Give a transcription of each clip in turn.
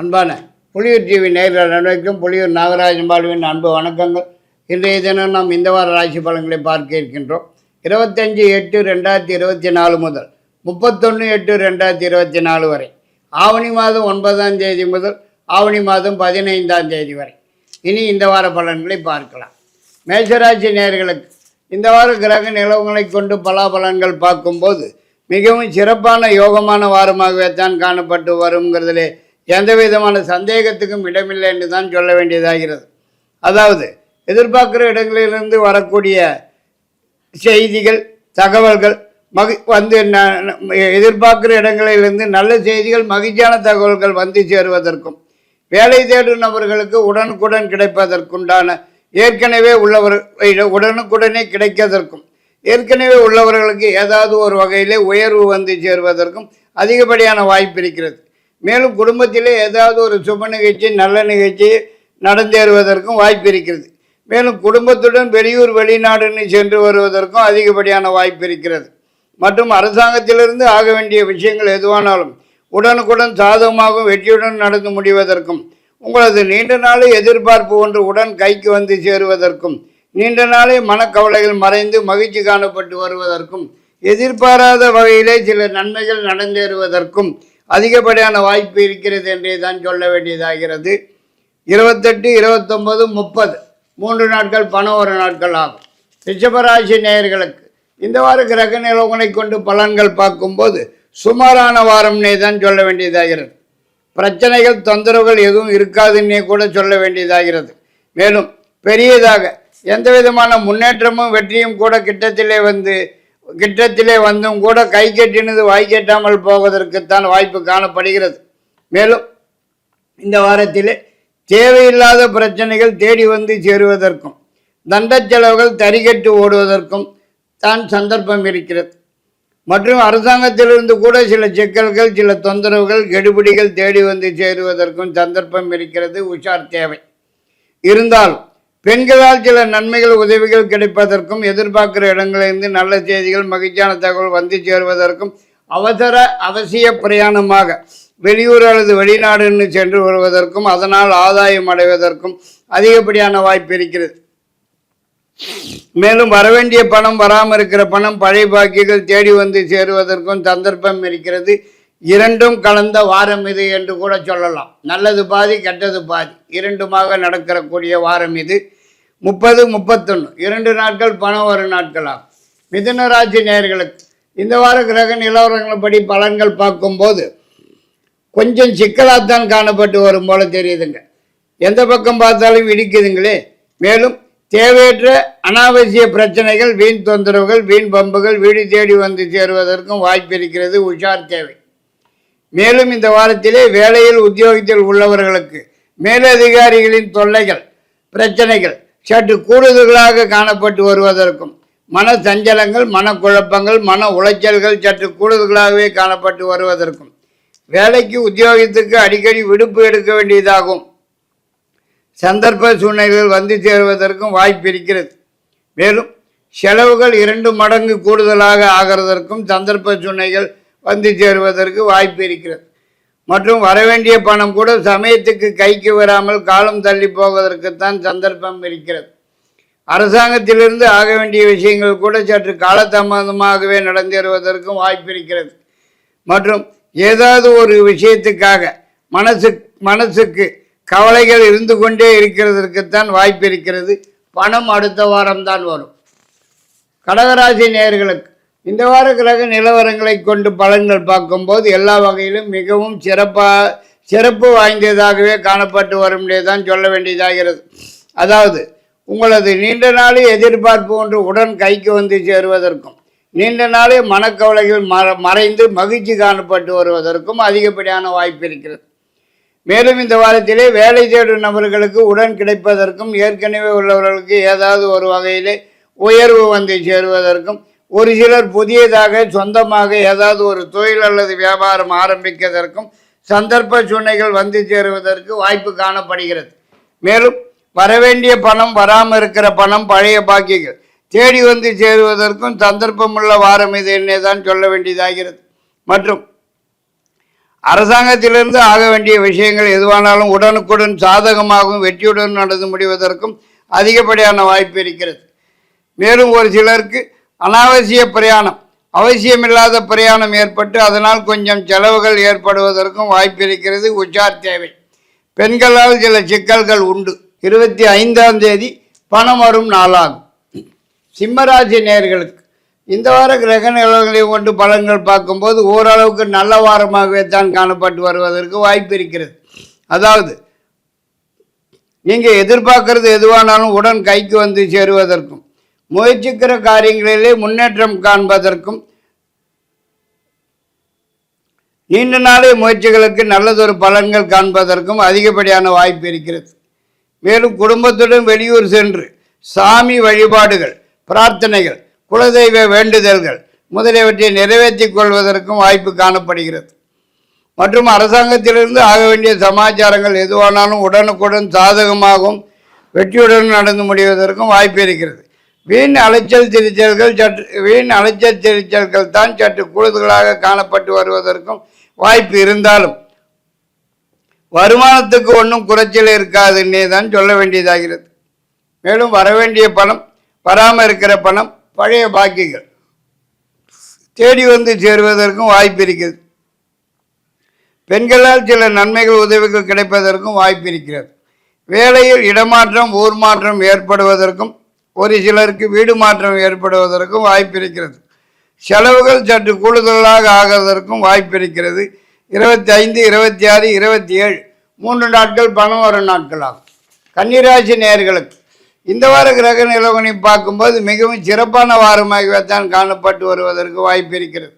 அன்பான புலியூர் டிவி நேயர்கள் அனைவருக்கும் புலியூர் நாகராஜன் பாலுவின் அன்பு வணக்கங்கள். இன்றைய தினம் நாம் இந்த வார ராசி பலன்களை பார்க்க இருக்கின்றோம். 25/8/2024 முதல் 31/8/2024 வரை, ஆவணி மாதம் 9ஆம் தேதி முதல் ஆவணி மாதம் 15ஆம் தேதி வரை இனி இந்த வார பலன்களை பார்க்கலாம். மேஷராசி நேயர்களுக்கு இந்த வார கிரக நிலவுகளை கொண்டு பலாபலன்கள் பார்க்கும்போது மிகவும் சிறப்பான யோகமான வாரமாகவே தான் காணப்பட்டு வருங்கிறதுலே எந்த விதமான சந்தேகத்துக்கும் இடமில்லை என்று தான் சொல்ல வேண்டியதாகிறது. அதாவது எதிர்பார்க்குற இடங்களிலிருந்து வரக்கூடிய செய்திகள், தகவல்கள் எதிர்பார்க்குற இடங்களிலிருந்து நல்ல செய்திகள், மகிழ்ச்சியான தகவல்கள் வந்து சேருவதற்கும், வேலை தேடும் நபர்களுக்கு உடனுக்குடன் கிடைப்பதற்குண்டான ஏற்கனவே உடனுக்குடனே கிடைப்பதற்கும், ஏற்கனவே உள்ளவர்களுக்கு ஏதாவது ஒரு வகையிலே உயர்வு வந்து சேருவதற்கும் அதிகப்படியான வாய்ப்பு இருக்கிறது. மேலும் குடும்பத்திலே ஏதாவது ஒரு சுப நிகழ்ச்சி, நல்ல நிகழ்ச்சி நடந்தேறுவதற்கும் வாய்ப்பு இருக்கிறது. மேலும் குடும்பத்துடன் வெளியூர் வெளிநாடுன்னு சென்று வருவதற்கும் அதிகப்படியான வாய்ப்பு இருக்கிறது. மற்றும் அரசாங்கத்திலிருந்து ஆக வேண்டிய விஷயங்கள் எதுவானாலும் உடனுக்குடன் சாதகமாகவும் வெற்றியுடன் நடந்து முடிவதற்கும், உங்களது நீண்ட நாளை எதிர்பார்ப்பு ஒன்று உடன் கைக்கு வந்து சேருவதற்கும், நீண்ட நாளே மனக்கவலைகள் மறைந்து மகிழ்ச்சி காணப்பட்டு வருவதற்கும், எதிர்பாராத வகையிலே சில நன்மைகள் நடந்தேறுவதற்கும் அதிகப்படியான வாய்ப்பு இருக்கிறது என்றே தான் சொல்ல வேண்டியதாகிறது. 28, 29, 30 3 நாட்கள் பணம் ஒரு நாட்கள் ஆகும். ரிஷபராசி நேயர்களுக்கு இந்த வார கிரக நிலவுகளை கொண்டு பலன்கள் பார்க்கும்போது சுமாரான வாரம்னே தான் சொல்ல வேண்டியதாகிறது. பிரச்சனைகள், தொந்தரவுகள் எதுவும் இருக்காதுன்னே கூட சொல்ல வேண்டியதாகிறது. மேலும் பெரியதாக எந்த விதமான முன்னேற்றமும் வெற்றியும் கூட கிட்டத்திலே வந்தும் கூட கை கட்டினது வாய் கட்டாமல் போவதற்குத்தான் வாய்ப்பு காணப்படுகிறது. மேலும் இந்த வாரத்திலே தேவையில்லாத பிரச்சனைகள் தேடி வந்து சேருவதற்கும், தண்ட செலவுகள் தறிகட்டு ஓடுவதற்கும் தான் சந்தர்ப்பம் இருக்கிறது. மற்றும் அரசாங்கத்திலிருந்து கூட சில சிக்கல்கள், சில தொந்தரவுகள், கெடுபிடிகள் தேடி வந்து சேருவதற்கும் சந்தர்ப்பம் இருக்கிறது. உஷார் தேவை. இருந்தாலும் பெண்களால் சில நன்மைகள், உதவிகள் கிடைப்பதற்கும், எதிர்பார்க்கிற இடங்களிலிருந்து நல்ல செய்திகள், மகிழ்ச்சியான தகவல் வந்து சேருவதற்கும், அவசிய பிரயாணமாக வெளியூர் அல்லது வெளிநாடுன்னு சென்று வருவதற்கும், அதனால் ஆதாயம் அடைவதற்கும் அதிகப்படியான வாய்ப்பு இருக்கிறது. மேலும் வரவேண்டிய பணம், வராமல் இருக்கிற பணம், பழைய பாக்கிகள் தேடி வந்து சேருவதற்கும் சந்தர்ப்பம் இருக்கிறது. இரண்டும் கலந்த வாரம் இது என்று கூட சொல்லலாம். நல்லது பாதி, கெட்டது பாதி, இரண்டுமாக நடக்கக்கூடிய வாரம் இது. 30, 31 2 நாட்கள் பணம் ஒரு நாட்களாகும். மிதுன ராசி நேயர்களுக்கு இந்த வார கிரக நிலவரங்கள்படி பலன்கள் பார்க்கும்போது கொஞ்சம் சிக்கலாகத்தான் காணப்பட்டு வரும் போல தெரியுதுங்க. எந்த பக்கம் பார்த்தாலும் இடிக்குதுங்களே. மேலும் தேவையற்ற அனாவசிய பிரச்சனைகள், வீண் தொந்தரவுகள், வீண் பம்புகள் வீடு தேடி வந்து சேருவதற்கும் வாய்ப்பு இருக்கிறது. உஷார் தேவை. மேலும் இந்த வாரத்திலே வேலையில், உத்தியோகத்தில் உள்ளவர்களுக்கு மேலதிகாரிகளின் தொல்லைகள், பிரச்சனைகள் சற்று கூடுதலாக காணப்பட்டு வருவதற்கும், மன சஞ்சலங்கள், மனக்குழப்பங்கள், மன உளைச்சல்கள் சற்று கூடுதலாகவே காணப்பட்டு வருவதற்கும், வேலைக்கு, உத்தியோகத்துக்கு அடிக்கடி விடுப்பு எடுக்க வேண்டியதாகும் சந்தர்ப்ப சூழ்நிலைகள் வந்து சேருவதற்கும் வாய்ப்பு இருக்கிறது. மேலும் செலவுகள் 2 மடங்கு கூடுதலாக ஆகிறதற்கும் சந்தர்ப்ப சூழ்நிலைகள் வந்து சேருவதற்கு வாய்ப்பு இருக்கிறது. மற்றும் வரவேண்டிய பணம் கூட சமயத்துக்கு கைக்கு வராமல் காலம் தள்ளி போவதற்குத்தான் சந்தர்ப்பம் இருக்கிறது. அரசாங்கத்திலிருந்து ஆக வேண்டிய விஷயங்கள் கூட சற்று காலதாமதமாகவே நடந்தேறுவதற்கும் வாய்ப்பு இருக்கிறது. மற்றும் ஏதாவது ஒரு விஷயத்துக்காக மனசுக்கு கவலைகள் இருந்து கொண்டே இருக்கிறதற்குத்தான் வாய்ப்பு இருக்கிறது. பணம் அடுத்த வாரம்தான் வரும். கடகராசி நேயர்களுக்கு இந்த வார கிரக நிலவரங்களை கொண்டு பலன்கள் பார்க்கும்போது எல்லா வகையிலும் மிகவும் சிறப்பு வாய்ந்ததாகவே காணப்பட்டு வரும்னே தான் சொல்ல வேண்டியதாகிறது. அதாவது உங்களது நீண்ட நாளே எதிர்பார்ப்பு ஒன்று உடன் கைக்கு வந்து சேருவதற்கும், நீண்ட நாளே மனக்கவலைகள் மறைந்து மகிழ்ச்சி காணப்பட்டு வருவதற்கும் அதிகப்படியான வாய்ப்பு இருக்கிறது. மேலும் இந்த வாரத்திலே வேலை தேடும் நபர்களுக்கு உடன் கிடைப்பதற்கும், ஏற்கனவே உள்ளவர்களுக்கு ஏதாவது ஒரு வகையிலே உயர்வு வந்து சேருவதற்கும், ஒரு சிலர் புதியதாக சொந்தமாக ஏதாவது ஒரு தொழில் அல்லது வியாபாரம் ஆரம்பிப்பதற்கும் சந்தர்ப்ப சூழ்நிலைகள் வந்து சேருவதற்கு வாய்ப்பு காணப்படுகிறது. மேலும் வரவேண்டிய பணம், வராமல் இருக்கிற பணம், பழைய பாக்கிகள் தேடி வந்து சேருவதற்கும் சந்தர்ப்பமுள்ள வாரம் இது என்னே தான் சொல்ல வேண்டியதாகிறது. மற்றும் அரசாங்கத்திலிருந்து ஆக வேண்டிய விஷயங்கள் எதுவானாலும் உடனுக்குடன் சாதகமாகவும் வெற்றியுடன் நடந்து முடிவதற்கும் அதிகப்படியான வாய்ப்பு இருக்கிறது. மேலும் ஒரு சிலருக்கு அனாவசிய பிரயாணம், அவசியமில்லாத பிரயாணம் ஏற்பட்டு அதனால் கொஞ்சம் செலவுகள் ஏற்படுவதற்கும் வாய்ப்பு இருக்கிறது. உஷார் தேவை. பெண்களால் சில சிக்கல்கள் உண்டு. 25ஆம் தேதி பணம் வரும் நாளாகும். சிம்மராசி நேயர்களுக்கு இந்த வார கிரக நிலவரங்களை கொண்டு பலன்கள் பார்க்கும்போது ஓரளவுக்கு நல்ல வாரமாகவே தான் காணப்பட்டு வருவதற்கு வாய்ப்பு இருக்கிறது. அதாவது நீங்கள் எதிர்பார்க்கறது எதுவானாலும் உடன் கைக்கு வந்து சேருவதற்கும், முயற்சிக்கிற காரியங்களிலே முன்னேற்றம் காண்பதற்கும், நீண்ட நாளைய முயற்சிகளுக்கு நல்லதொரு பலன்கள் காண்பதற்கும் அதிகப்படியான வாய்ப்பு இருக்கிறது. மேலும் குடும்பத்துடன் வெளியூர் சென்று சாமி வழிபாடுகள், பிரார்த்தனைகள், குலதெய்வ வேண்டுதல்கள் முதலியவற்றை நிறைவேற்றிக் கொள்வதற்கும் வாய்ப்பு காணப்படுகிறது. மற்றும் அரசாங்கத்திலிருந்து ஆக வேண்டிய சமாச்சாரங்கள் எதுவானாலும் உடனுக்குடன் சாதகமாகவும் வெற்றியுடன் நடந்து முடிவதற்கும் வாய்ப்பு இருக்கிறது. வீண் அலைச்சல் திரிச்சல்கள் தான் சற்று கூடுதலாக காணப்பட்டு வருவதற்கும் வாய்ப்பு இருந்தாலும் வருமானத்துக்கு ஒன்றும் குறைச்சல் இருக்காதுன்னே தான் சொல்ல வேண்டியதாகிறது. மேலும் வரவேண்டிய பணம், வராமல் இருக்கிற பணம், பழைய பாக்கிகள் தேடி வந்து சேருவதற்கும் வாய்ப்பு இருக்கிறது. பெண்களால் சில நன்மைகள், உதவிகள் கிடைப்பதற்கும் வாய்ப்பு இருக்கிறது. வேலையில் இடமாற்றம், ஊர் மாற்றம் ஏற்படுவதற்கும், ஒரு சிலருக்கு வீடு மாற்றம் ஏற்படுவதற்கும் வாய்ப்பு இருக்கிறது. செலவுகள் சற்று கூடுதலாக ஆகிறதற்கும் வாய்ப்பு இருக்கிறது. 25, 26, 27 3 நாட்கள் பணம் வரும் நாட்களாகும். கன்னிராசி நேயர்களுக்கு இந்த வார கிரக நிலவனை பார்க்கும்போது மிகவும் சிறப்பான வாரமாகவே தான் காணப்பட்டு வருவதற்கு வாய்ப்பு இருக்கிறது.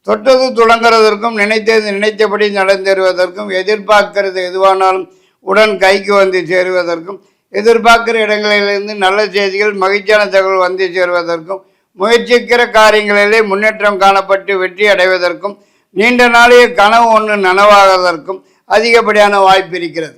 தொட்டது துளங்குறதற்கும், நினைத்தது நினைத்தபடி நடந்தேறுவதற்கும், எதிர்பார்க்கிறது எதுவானாலும் உடன் கைக்கு வந்து சேருவதற்கும், எதிர்பார்க்கிற இடங்களிலிருந்து நல்ல செய்திகள், மகிழ்ச்சியான தகவல் வந்து சேருவதற்கும், முயற்சிக்கிற காரியங்களிலே முன்னேற்றம் காணப்பட்டு வெற்றி அடைவதற்கும், நீண்ட நாளைய கனவு ஒன்று நனவாவதற்கும் அதிகப்படியான வாய்ப்பு இருக்கிறது.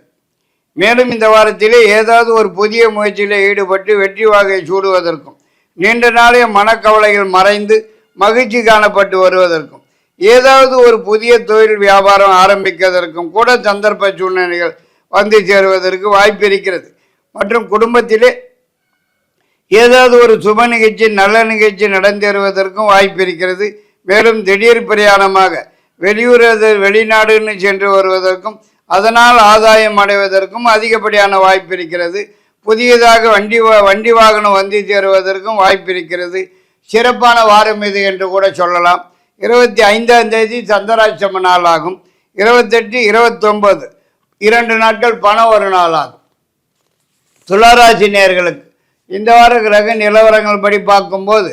மேலும் இந்த வாரத்திலே ஏதாவது ஒரு புதிய முயற்சியில் ஈடுபட்டு வெற்றி வாகை சூடுவதற்கும், நீண்ட நாளைய மனக்கவலைகள் மறைந்து மகிழ்ச்சி காணப்பட்டு வருவதற்கும், ஏதாவது ஒரு புதிய தொழில் வியாபாரம் ஆரம்பிப்பதற்கும் கூட சந்தர்ப்ப சூழ்நிலைகள் வந்து சேருவதற்கு வாய்ப்பு இருக்கிறது. மற்றும் குடும்பத்திலே ஏதாவது ஒரு சுப நிகழ்ச்சி, நல்ல நிகழ்ச்சி நடந்தேறுவதற்கும் வாய்ப்பு இருக்கிறது. மேலும் திடீர் பிரயாணமாக வெளியூர், வெளிநாடுன்னு சென்று வருவதற்கும், அதனால் ஆதாயம் அடைவதற்கும் அதிகப்படியான வாய்ப்பு இருக்கிறது. புதியதாக வண்டி வாகனம் வந்து சேருவதற்கும் வாய்ப்பு இருக்கிறது. சிறப்பான வாரம் இது என்று கூட சொல்லலாம். 25ஆம் தேதி சந்திராஷ்டம நாள் ஆகும். 28, 29 2 நாட்கள் பணம் ஒரு நாள் ஆகும். துளாராசி நேயர்களுக்கு இந்த வார கிரக நிலவரங்கள் படி பார்க்கும்போது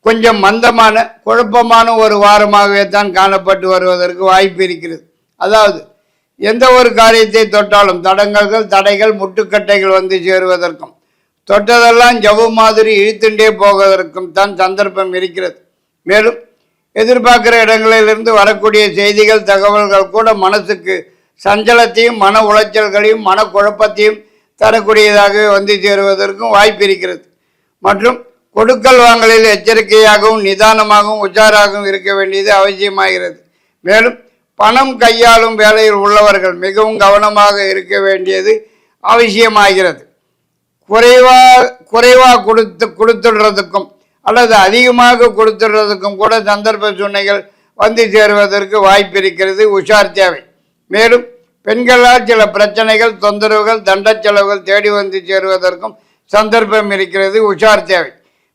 கொஞ்சம் மந்தமான, குழப்பமான ஒரு வாரமாகவே தான் காணப்பட்டு வருவதற்கு வாய்ப்பு இருக்கிறது. அதாவது எந்த ஒரு காரியத்தை தொட்டாலும் தடைகள், முட்டுக்கட்டைகள் வந்து சேருவதற்கும், தொட்டதெல்லாம் ஜவு மாதிரி இழுத்துண்டே போவதற்கும் தான் சந்தர்ப்பம் இருக்கிறது. மேலும் எதிர்பார்க்கிற இடங்களிலிருந்து வரக்கூடிய செய்திகள், தகவல்கள் கூட மனசுக்கு சஞ்சலத்தையும், மன உளைச்சல்களையும், மனக்குழப்பத்தையும் தரக்கூடியதாகவே வந்து சேருவதற்கும் வாய்ப்பு இருக்கிறது. மற்றும் கொடுக்கல் வாங்கலில் எச்சரிக்கையாகவும் நிதானமாகவும் உஷாராகவும் இருக்க வேண்டியது அவசியமாகிறது. மேலும் பணம் கையாளும் வேலையில் உள்ளவர்கள் மிகவும் கவனமாக இருக்க வேண்டியது அவசியமாகிறது. குறைவாக கொடுத்துடுறதுக்கும் அல்லது அதிகமாக கொடுத்துடுறதுக்கும் கூட சந்தர்ப்ப சூழ்நிலைகள் வந்து சேருவதற்கு வாய்ப்பு இருக்கிறது. உஷார் தேவை. மேலும் பெண்களால் சில பிரச்சனைகள், தொந்தரவுகள், தண்ட செலவுகள் தேடி வந்து சேருவதற்கும் சந்தர்ப்பம் இருக்கிறது. உஷார் தேவை.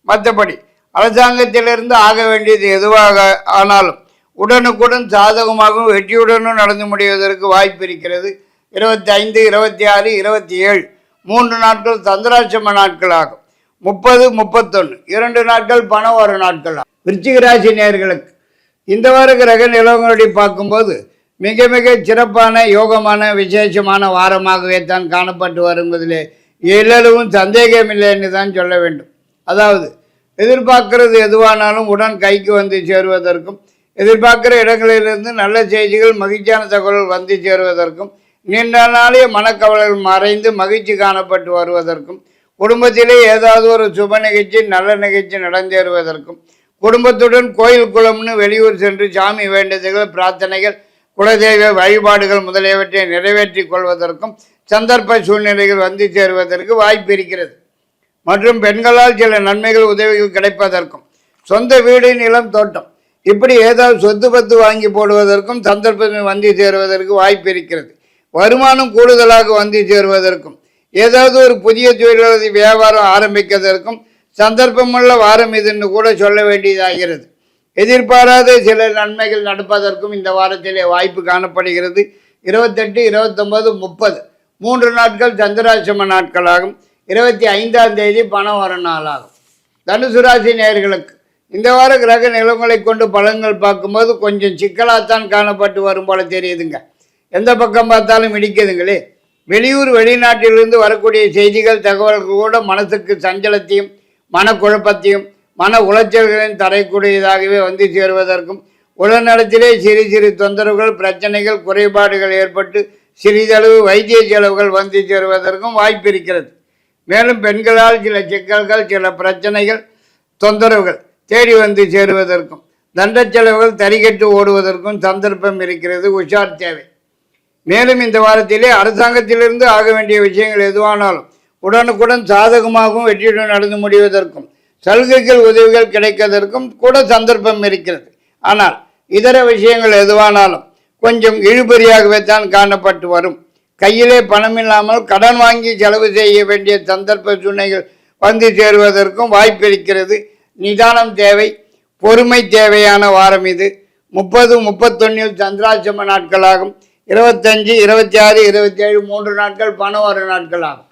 மற்றபடி அரசாங்கத்திலிருந்து ஆக வேண்டியது எதுவாக ஆனாலும் உடனுக்குடன் சாதகமாகவும் வெற்றியுடனும் நடந்து முடிவதற்கு வாய்ப்பு இருக்கிறது. 25, 26, 27 3 நாட்கள் சந்திராஷ்டம நாட்கள் ஆகும். 30, 31 2 நாட்கள் பணம் ஒரு நாட்கள் ஆகும். விருச்சிக ராசி நேயர்களுக்கு இந்த வார கிரக நிலவரங்களை பார்க்கும்போது மிக மிக சிறப்பான, யோகமான, விசேஷமான வாரமாகவே தான் காணப்பட்டு வருவதிலே எல்லளவும் சந்தேகமில்லை என்று தான் சொல்ல வேண்டும். அதாவது எதிர்பார்க்கிறது எதுவானாலும் உடன் கைக்கு வந்து சேருவதற்கும், எதிர்பார்க்கிற இடங்களிலிருந்து நல்ல செய்திகள், மகிழ்ச்சியான தகவல்கள் வந்து சேருவதற்கும், நீண்ட நாளைய மனக்கவலைகள் மறைந்து மகிழ்ச்சி காணப்பட்டு வருவதற்கும், குடும்பத்திலே ஏதாவது ஒரு சுப நிகழ்ச்சி, நல்ல நிகழ்ச்சி நடந்தேறுவதற்கும், குடும்பத்துடன் கோயில் குளம்னு வெளியூர் சென்று சாமி வேண்டுதல்கள், பிரார்த்தனைகள், குலதெய்வ வழிபாடுகள் முதலியவற்றை நிறைவேற்றிக் கொள்வதற்கும் சந்தர்ப்ப சூழ்நிலைகள் வந்து சேருவதற்கு வாய்ப்பு இருக்கிறது. மற்றும் பெண்களால் சில நன்மைகள், உதவிகள் கிடைப்பதற்கும், சொந்த வீடு, நிலம், தோட்டம் இப்படி ஏதாவது சொத்து பத்து வாங்கி போடுவதற்கும் சந்தர்ப்பங்கள் வந்து சேருவதற்கு வாய்ப்பு இருக்கிறது. வருமானம் கூடுதலாக வந்து சேருவதற்கும், ஏதாவது ஒரு புதிய தொழிலாளர் வியாபாரம் ஆரம்பிப்பதற்கும் சந்தர்ப்பமுள்ள வாரம் இதுன்னு கூட சொல்ல வேண்டியதாகிறது. எதிர்பாராத சில நன்மைகள் நடப்பதற்கும் இந்த வாரத்திலே வாய்ப்பு காணப்படுகிறது. 28, 29, 30 3 நாட்கள் சந்திராசிரம நாட்களாகும். 25ஆம் தேதி பணம் வர நாளாகும். தனுசு ராசி நேயர்களுக்கு இந்த வார கிரக நிலங்களை கொண்டு பலன்கள் பார்க்கும்போது கொஞ்சம் சிக்கலாகத்தான் காணப்பட்டு வரும் போல தெரியுதுங்க. எந்த பக்கம் பார்த்தாலும் இடிக்குதுங்களே. வெளியூர் வெளிநாட்டிலிருந்து வரக்கூடிய செய்திகள், தகவல்கள் கூட மனசுக்கு சஞ்சலத்தையும் மனக்குழப்பத்தையும் மன உளைச்சல்களையும் தரக்கூடியதாகவே வந்து சேருவதற்கும், உடல்நலத்திலே சிறு சிறு தொந்தரவுகள், பிரச்சனைகள், குறைபாடுகள் ஏற்பட்டு சிறிதளவு வைத்திய செலவுகள் வந்து சேருவதற்கும் வாய்ப்பு இருக்கிறது. மேலும் பெண்களால் சில சிக்கல்கள், சில பிரச்சனைகள், தொந்தரவுகள் தேடி வந்து சேருவதற்கும், தண்ட செலவுகள் தறிகட்டு ஓடுவதற்கும் சந்தர்ப்பம் இருக்கிறது. உஷார் தேவை. மேலும் இந்த வாரத்திலே அரசாங்கத்திலிருந்து ஆக வேண்டிய விஷயங்கள் எதுவானாலும் உடனுக்குடன் சாதகமாகவும் வெற்றியுடன் நடந்து முடிவதற்கும், சலுகைகள், உதவிகள் கிடைப்பதற்கும் கூட சந்தர்ப்பம் இருக்கிறது. ஆனால் இதர விஷயங்கள் எதுவானாலும் கொஞ்சம் இழுபறியாகவே தான் காணப்பட்டு வரும். கையிலே பணம் இல்லாமல் கடன் வாங்கி செலவு செய்ய வேண்டிய சந்தர்ப்ப சூழ்நிலைகள் வந்து சேருவதற்கும் வாய்ப்பு இருக்கிறது. நிதானம் தேவை, பொறுமை தேவையான வாரம் இது. 30, 31 சந்திராசிரம நாட்களாகும். 25, 26, 27 3 நாட்கள் பணம் வர நாட்களாகும்.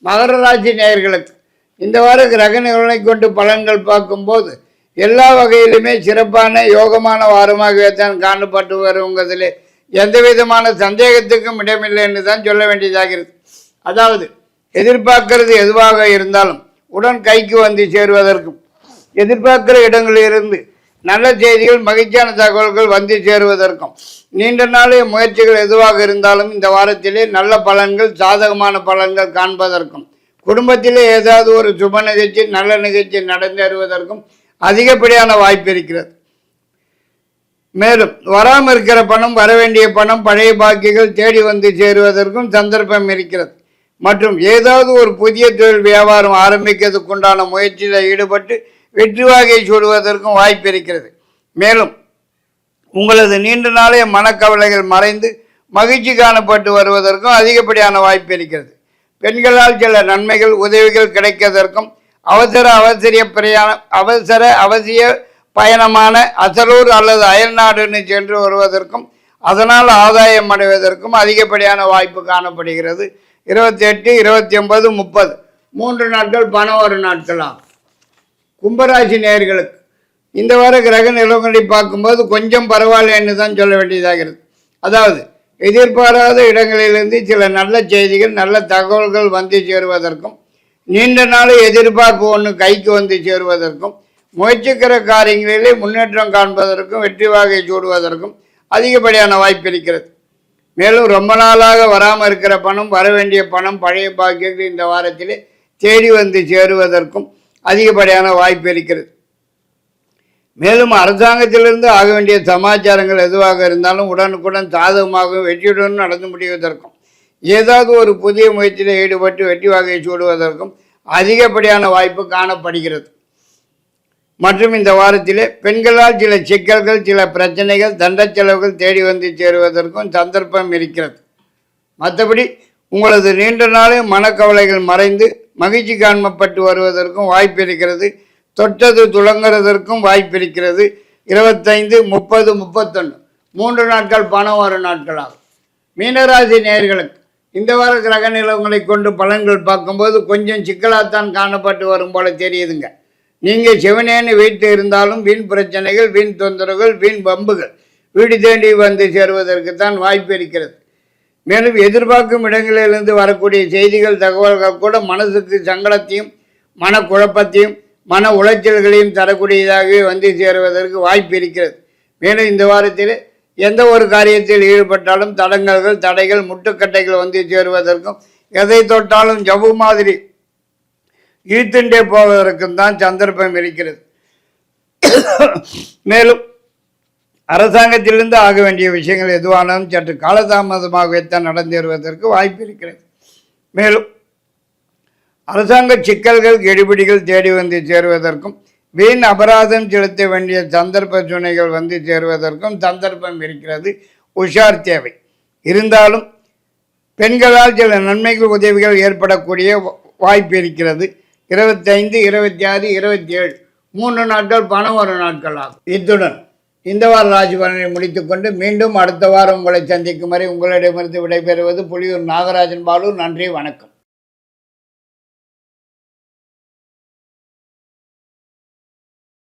மகர ராசி நேயர்களுக்கு இந்த வார கிரக நிகழ்வை கொண்டு பலன்கள் பார்க்கும்போது எல்லா வகையிலுமே சிறப்பான யோகமான வாரமாகவே தான் காணப்பட்டு வருவதிலே எந்த விதமான சந்தேகத்துக்கும் இடமில்லை என்று தான் சொல்ல வேண்டியதாகிறது. அதாவது எதிர்பார்க்கிறது எதுவாக இருந்தாலும் உடன் கைக்கு வந்து சேருவதற்கும், எதிர்பார்க்கிற இடங்களிலிருந்து நல்ல செய்திகள், மகிழ்ச்சியான தகவல்கள் வந்து சேருவதற்கும், நீண்ட நாளைய முயற்சிகள் எதுவாக இருந்தாலும் இந்த வாரத்திலே நல்ல பலன்கள், சாதகமான பலன்கள் காண்பதற்கும், குடும்பத்திலே ஏதாவது ஒரு சுப நிகழ்ச்சி, நல்ல நிகழ்ச்சி நடந்தேறுவதற்கும் அதிகப்படியான வாய்ப்பு இருக்கிறது. மேலும் வராமல் இருக்கிற பணம், வரவேண்டிய பணம், பழைய பாக்கிகள் தேடி வந்து சேருவதற்கும் சந்தர்ப்பம் இருக்கிறது. மற்றும் ஏதாவது ஒரு புதிய தொழில் வியாபாரம் ஆரம்பிக்கிறதுக்குண்டான முயற்சியில் ஈடுபட்டு வெற்றி வாகை சூடுவதற்கும் வாய்ப்பு இருக்கிறது. மேலும் உங்களது நீண்ட நாளைய மனக்கவலைகள் மறைந்து மகிழ்ச்சி காணப்பட்டு வருவதற்கும் அதிகப்படியான வாய்ப்பு இருக்கிறது. பெண்களால் சில நன்மைகள், உதவிகள் கிடைப்பதற்கும், அவசிய பயணமான அசலூர் அல்லது அயல்நாடுன்னு சென்று வருவதற்கும், அதனால் ஆதாயம் அடைவதற்கும் அதிகப்படியான வாய்ப்பு காணப்படுகிறது. 28, 29, 30 3 நாட்கள் பணம் வரும் நாட்களாகும். கும்பராசி நேயர்களுக்கு இந்த வார கிரக நிலவரங்களை பார்க்கும்போது கொஞ்சம் பரவாயில்லைன்னு தான் சொல்ல வேண்டியதாகிறது. அதாவது எதிர்பாராத இடங்களிலிருந்து சில நல்ல செய்திகள், நல்ல தகவல்கள் வந்து சேருவதற்கும், நீண்ட நாள் எதிர்பார்ப்பு ஒன்று கைக்கு வந்து சேருவதற்கும், முயற்சிக்கிற காரியங்களிலே முன்னேற்றம் காண்பதற்கும், வெற்றி வாகை சூடுவதற்கும் அதிகப்படியான வாய்ப்பு இருக்கிறது. மேலும் ரொம்ப நாளாக வராமல் இருக்கிற பணம், வரவேண்டிய பணம், பழைய பாக்கியங்கள் இந்த வாரத்திலே தேடி வந்து சேருவதற்கும் அதிகப்படியான வாய்ப்பு இருக்கிறது. மேலும் அரசாங்கத்திலிருந்து ஆக வேண்டிய சமாச்சாரங்கள் எதுவாக இருந்தாலும் உடனுக்குடன் சாதகமாகவும் வெற்றியுடன் நடந்து முடிவதற்கும், ஏதாவது ஒரு புதிய முயற்சியில் ஈடுபட்டு வெற்றி வாகையை சூடுவதற்கும் அதிகப்படியான வாய்ப்பு காணப்படுகிறது. மற்றும் இந்த வாரத்திலே பெண்களால் சில சிக்கல்கள், சில பிரச்சனைகள், தண்ட செலவுகள் தேடி வந்து சேருவதற்கும் சந்தர்ப்பம் இருக்கிறது. மற்றபடி உங்களது நீண்ட நாளே மனக்கவலைகள் மறைந்து மகிழ்ச்சி காண்பப்பட்டு வருவதற்கும் வாய்ப்பு இருக்கிறது. தொட்டது துளங்குறதற்கும் வாய்ப்பு இருக்கிறது. 25, 30, 31 3 நாட்கள் பணம் வரும் நாட்களாகும். மீனராசி நேயர்களுக்கு இந்த வார கிரக நிலவங்களை கொண்டு பலன்கள் பார்க்கும்போது கொஞ்சம் சிக்கலாகத்தான் காணப்பட்டு வரும் போல தெரியுதுங்க. நீங்கள் செவனேன்னு வீட்டில் இருந்தாலும் வீண் பிரச்சனைகள், வீண் தொந்தரவுகள், வீண் பம்புகள் வீடு தேடி வந்து சேருவதற்கு தான் வாய்ப்பு இருக்கிறது. மேலும் எதிர்பார்க்கும் இடங்களிலிருந்து வரக்கூடிய செய்திகள், தகவல்கள் கூட மனசுக்கு சங்கடத்தையும் மனக்குழப்பத்தையும் மன உளைச்சல்களையும் தரக்கூடியதாகவே வந்து சேருவதற்கு வாய்ப்பு இருக்கிறது. மேலும் இந்த வாரத்தில் எந்த ஒரு காரியத்தில் ஈடுபட்டாலும் தடங்கல்கள், தடைகள், முட்டுக்கட்டைகள் வந்து சேருவதற்கும், எதை தொட்டாலும் ஜவ்வு மாதிரி இழுத்துண்டே போவதற்கும் தான் சந்தர்ப்பம் இருக்கிறது. மேலும் அரசாங்கத்திலிருந்து ஆக வேண்டிய விஷயங்கள் எதுவானாலும் சற்று காலதாமதமாகத்தான் நடந்தேறுவதற்கு வாய்ப்பு இருக்கிறது. மேலும் அரசாங்க சிக்கல்கள் கெடுபிடிகள் தேடி வந்து சேருவதற்கும் வீண் அபராதம் செலுத்த வேண்டிய சந்தர்ப்ப சூழ்நிலைகள் வந்து சேருவதற்கும் சந்தர்ப்பம் இருக்கிறது. உஷார் தேவை. இருந்தாலும் பெண்களால் சில நன்மைகள் உதவிகள் ஏற்படக்கூடிய வாய்ப்பு இருக்கிறது. 25, 26, 27 3 நாட்கள் பணம் வரும் நாட்கள் ஆகும். இத்துடன் இந்த வார ராசி பலனை முடித்துக்கொண்டு மீண்டும் அடுத்த வாரம் உங்களை சந்திக்கும் வரை உங்களிடமிருந்து விடைபெறுவது புலியூர் நாகராஜன் பாலு. நன்றி, வணக்கம்.